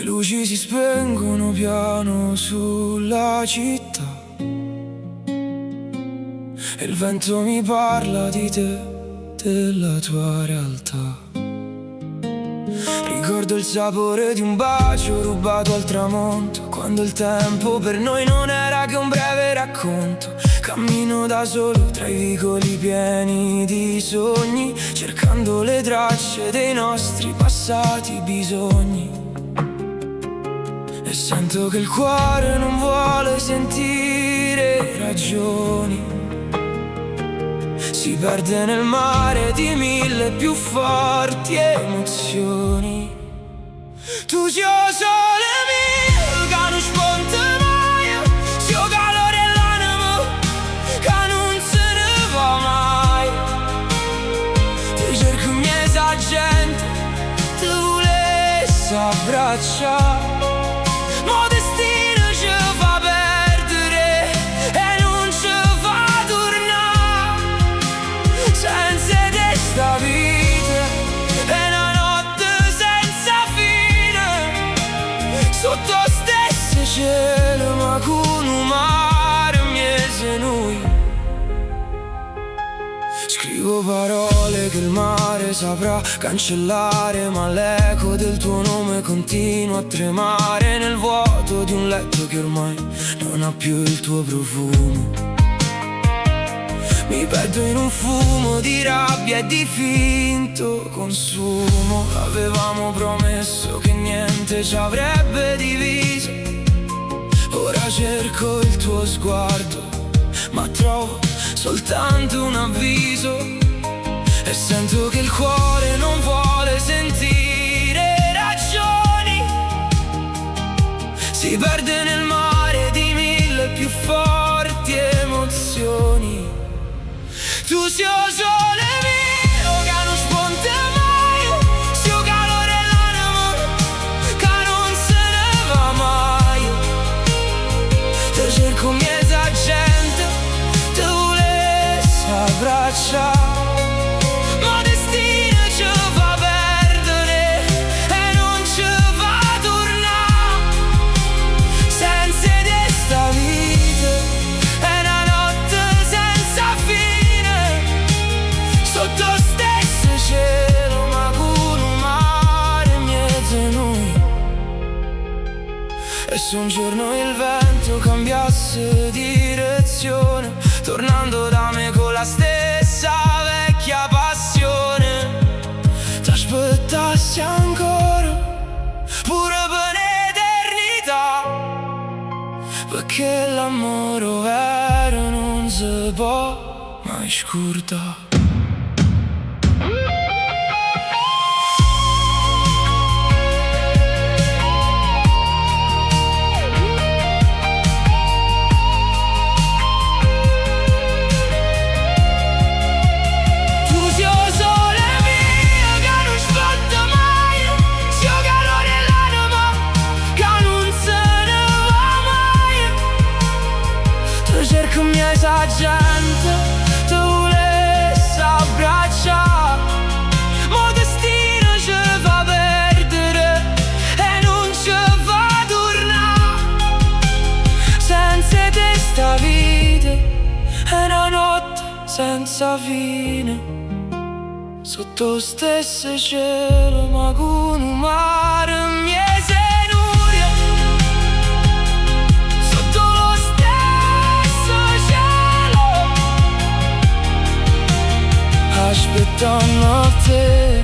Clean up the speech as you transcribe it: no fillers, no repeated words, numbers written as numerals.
luci si spengono piano sulla città e il vento mi parla di te, della tua realtà. Ricordo il sapore di un bacio rubato al tramonto, quando il tempo per noi non era che un breve racconto. Cammino da solo tra i vicoli pieni di sogni, cercando le tracce dei nostri passati bisogni. E sento che il cuore non vuole sentire ragioni, si perde nel mare di mille più forti emozioni. Tu sei o sole mio, che non spunta mai, sei o calore l'anima, che non se ne va mai. Ti cerco miesa gente, ti volessi abbracciare. Mo destino ci fa perdere e non ci fa tornare. Senza te sta vita è una notte senza fine, sotto stesso cielo ma con un mare miese noi. Scrivo parole che il mare saprà cancellare, ma l'eco del tuo nome continua a tremare nel vuoto di un letto che ormai non ha più il tuo profumo. Mi perdo in un fumo di rabbia e di finto consumo. Avevamo promesso che niente ci avrebbe diviso. Ora cerco il tuo sguardo, ma trovo soltanto un avviso. E sento che il cuore non vuole sentire ragioni, si perde nel mare di mille più forti emozioni. Tu sei o sole mio, che non spunta mai, sei o calore l'anima, che non se ne va mai. Ti cerco miesa gente, ti volessi abbracciare. Ma destino ci fa perdere e non ci fa tornare. Senza te sta vita è una notte senza fine, sotto stesso cielo ma con un mare in mezzo a noi. E se un giorno il vento cambiasse direzione, tornando da me con la stessa vecchia passione, ti aspettassi ancora, pure per eternità, perché l'amore vero non si può mai scordare. Cerco miesa gente, ti volessi abbracciare. Ma destino ci fa perdere e non ci fa tornare. Senza te sta vita è una notte senza fine, sotto stesso cielo ma con un mare miese. Aspettando te.